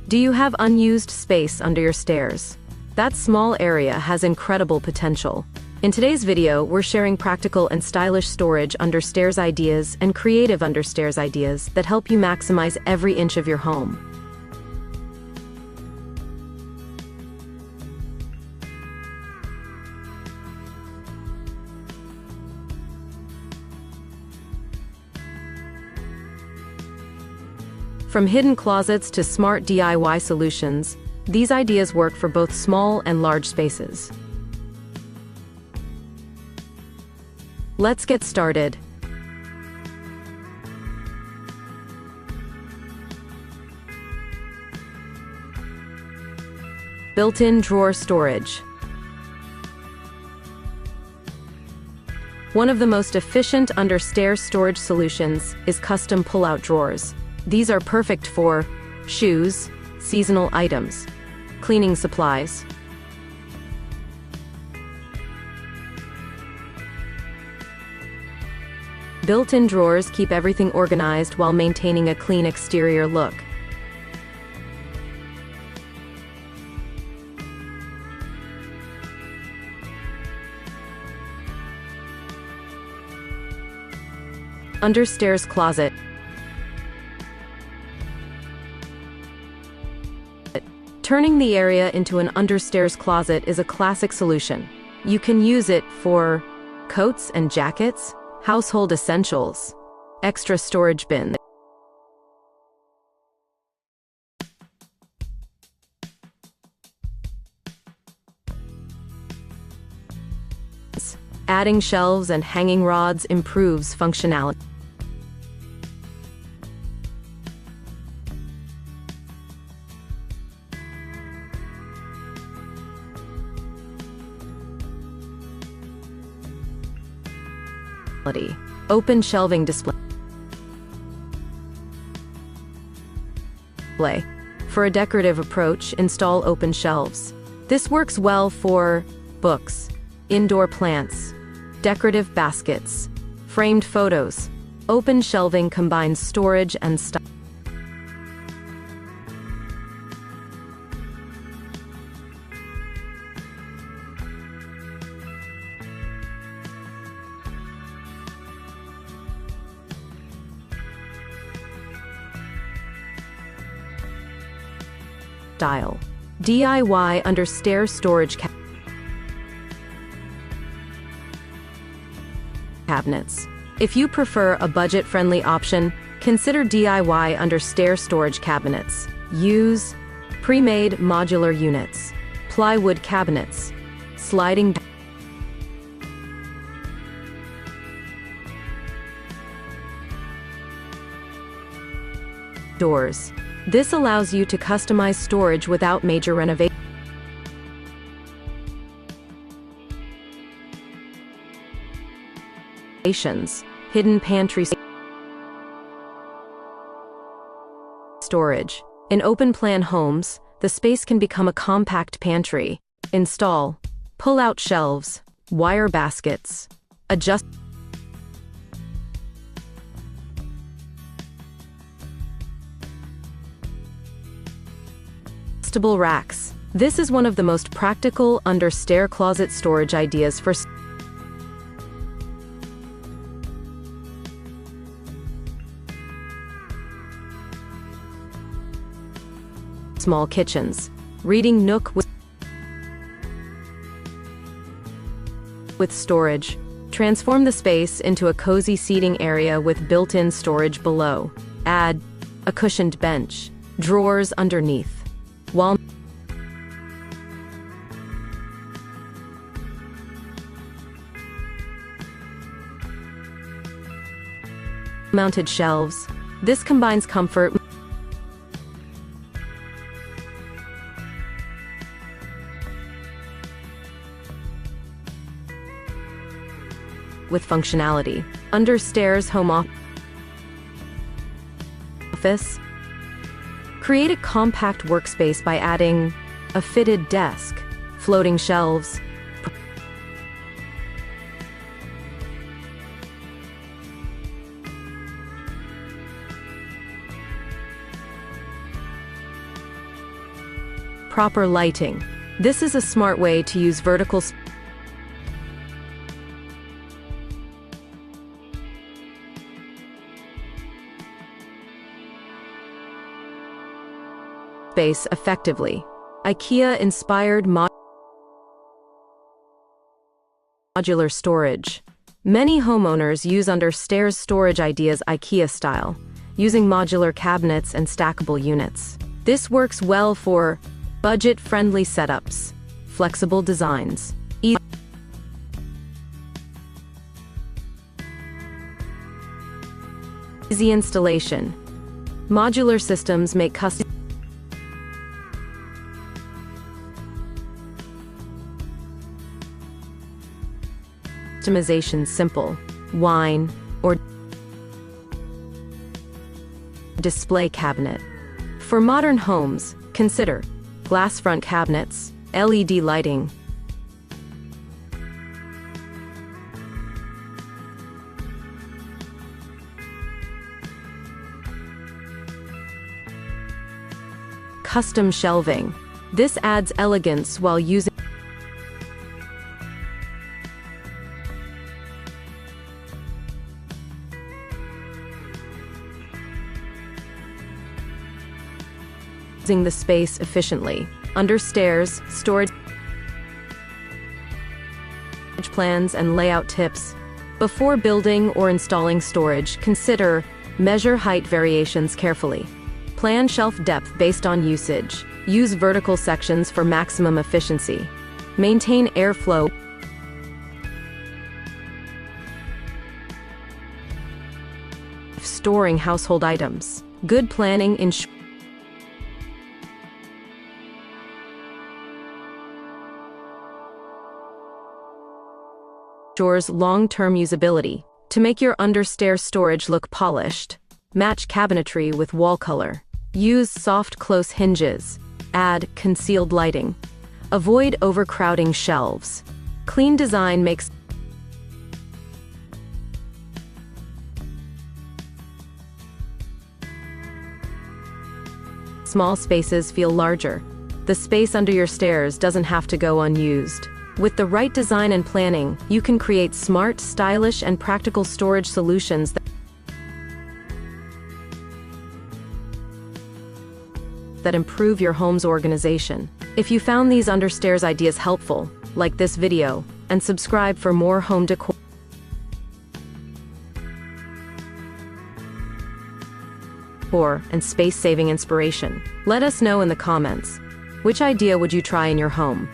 Do you have unused space under your stairs? That small area has incredible potential. In today's video, we're sharing practical and stylish storage under stairs ideas and creative under stairs ideas that help you maximize every inch of your home. From hidden closets to smart DIY solutions, these ideas work for both small and large spaces. Let's get started. Built-in drawer storage. One of the most efficient under stairs storage solutions is custom pull-out drawers. These are perfect for shoes, seasonal items, cleaning supplies. Built-in drawers keep everything organized while maintaining a clean exterior look. Under stairs closet. Turning the area into an understairs closet is a classic solution. You can use it for coats and jackets, household essentials, extra storage bins, adding shelves and hanging rods improves functionality. Open shelving display. For a decorative approach, install open shelves. This works well for books, indoor plants, decorative baskets, framed photos. Open shelving combines storage and style. DIY under stair storage cabinets. If you prefer a budget-friendly option, consider DIY under stair storage cabinets. Use pre-made modular units, plywood cabinets, sliding doors. This allows you to customize storage without major renovations. Hidden pantry storage. In open-plan homes, the space can become a compact pantry. Install pull-out shelves, wire baskets, adjustable racks. This is one of the most practical under stair closet storage ideas for small kitchens. Reading nook with storage. Transform the space into a cozy seating area with built-in storage below. Add a cushioned bench, drawers underneath. Wall mounted shelves. This combines comfort with functionality. Under stairs home office. Create a compact workspace by adding a fitted desk, floating shelves, Proper lighting. This is a smart way to use vertical space effectively. IKEA-inspired modular storage. Many homeowners use under stairs storage ideas IKEA style, using modular cabinets and stackable units. This works well for budget-friendly setups, flexible designs, easy installation. Modular systems make customization simple. Wine or display cabinet. For modern homes, consider glass front cabinets, LED lighting, custom shelving. This adds elegance while using the space efficiently. Under stairs, storage plans and layout tips. Before building or installing storage, consider measure height variations carefully. Plan shelf depth based on usage. Use vertical sections for maximum efficiency. Maintain airflow. Storing household items. Good planning ensures long-term usability. To make your understair storage look polished, match cabinetry with wall color. Use soft close hinges. Add concealed lighting. Avoid overcrowding shelves. Clean design makes small spaces feel larger. The space under your stairs doesn't have to go unused. With the right design and planning, you can create smart, stylish, and practical storage solutions that improve your home's organization. If you found these understairs ideas helpful, like this video, and subscribe for more home decor and space-saving inspiration. Let us know in the comments. Which idea would you try in your home?